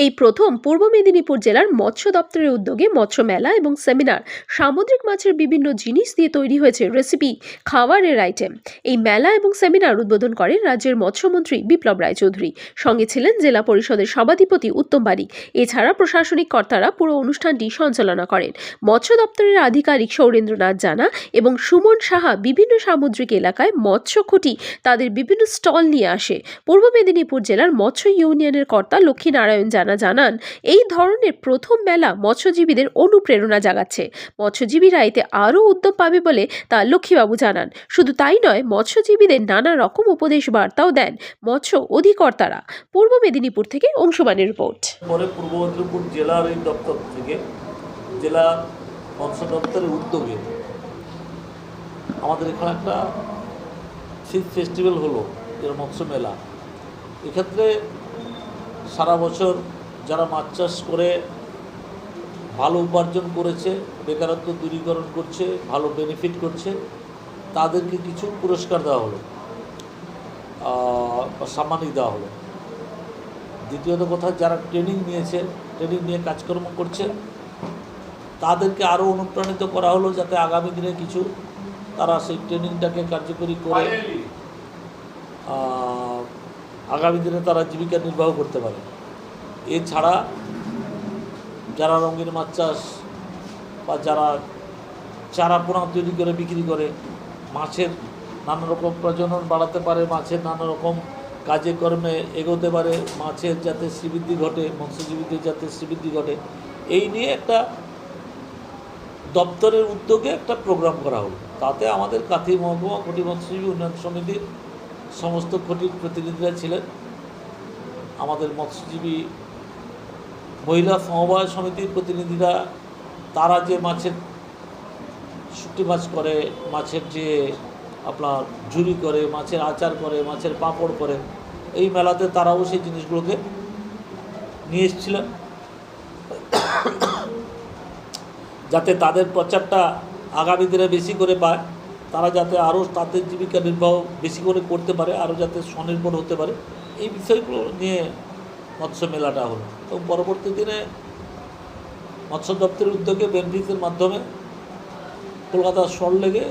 এই প্রথম পূর্ব মেদিনীপুর জেলার মৎস্য দপ্তরের উদ্যোগে মৎস্য মেলা এবং সেমিনার সামুদ্রিক মাছের বিভিন্ন জিনিস দিয়ে তৈরি হয়েছে রেসিপি, খাবারের আইটেম। এই মেলা এবং সেমিনার উদ্বোধন করেন রাজ্যের মৎস্যমন্ত্রী বিপ্লব রায়চৌধুরী। সঙ্গে ছিলেন জেলা পরিষদের সভাধিপতি উত্তম বারিক। এছাড়া প্রশাসনিক কর্তারা পুরো অনুষ্ঠানটি সঞ্চালনা করেন। মৎস্য দপ্তরের আধিকারিক সৌরেন্দ্রনাথ জানা এবং সুমন সাহা বিভিন্ন সামুদ্রিক এলাকায় মৎস্য খুঁটি তাদের বিভিন্ন স্টল নিয়ে আসে। পূর্ব মেদিনীপুর জেলার মৎস্য ইউনিয়নের কর্তা লক্ষ্মীনারায়ণ জানান এই ধরনের প্রথম মেলা মৎস্যজীবীদের অনুপ্রেরণা জাগাচ্ছে। মৎস্যজীবীরা এতে আরও উদ্যম পাবে বলে তা লক্ষ্মীবাবু জানান। শুধু তাই নয়, মৎস্যজীবীদের নানা রকম উপদেশ বার্তাও দেন মৎস্য অধিকর্তারা। পূর্ব মেদিনীপুর থেকে অংশুমানের রিপোর্ট। পরে পূর্ব মেদিনীপুর জেলার এই দপ্তর থেকে জেলা মৎস্য দপ্তরের উদ্যোগে আমাদের এখানে একটা শীত ফেস্টিভ্যাল হলো, যেটা মৎস্য মেলা। এক্ষেত্রে সারা বছর যারা মাছ চাষ করে ভালো উপার্জন করেছে, বেকারত্ব দূরীকরণ করছে, ভালো বেনিফিট করছে, তাদেরকে কিছু পুরস্কার দেওয়া হলো বা সম্মানিত দেওয়া হলো। দ্বিতীয়ত কথা, যারা ট্রেনিং নিয়ে কাজকর্ম করছে, তাদেরকে আরও অনুপ্রাণিত করা হলো যাতে আগামী দিনে কিছু তারা সেই ট্রেনিংটাকে কার্যকরী করে আগামী দিনে তারা জীবিকা নির্বাহ করতে পারে। এছাড়া যারা রঙিন মাছ চাষ বা যারা চারা পোনা তৈরি করে বিক্রি করে, মাছের নানা রকম প্রজনন বাড়াতে পারে, মাছের নানা রকম কাজে কর্মে এগোতে পারে, মাছের যাতে শ্রীবৃদ্ধি ঘটে, মৎস্যজীবীদের যাতে শ্রীবৃদ্ধি ঘটে, এই নিয়ে একটা দপ্তরের উদ্যোগে একটা প্রোগ্রাম করা হলো। তাতে আমাদের কাথি মহকুমা খুঁটি মৎস্যজীবী উন্নয়ন সমিতির সমস্ত খুঁটির প্রতিনিধিরা ছিলেন। আমাদের মৎস্যজীবী মহিলা সমবায় সমিতির প্রতিনিধিরা, তারা যে মাছের শুটকি মাছ করে, মাছের যে আপনার ঝুরি করে, মাছের আচার করে, মাছের পাঁপড় করে, এই মেলাতে তারাও সেই জিনিসগুলোকে নিয়ে এসেছিলেন যাতে তাদের প্রচারটা আগামী দিনে বেশি করে পায়, তারা যাতে আরও তাদের জীবিকা নির্বাহ বেশি করে করতে পারে, আরও যাতে স্বনির্ভর হতে পারে, এই বিষয়গুলো নিয়ে মৎস্য মেলাটা হলো। এবং পরবর্তী দিনে মৎস্য দপ্তরের উদ্যোগে বেনফিসের মাধ্যমে কলকাতার সল্টলেকে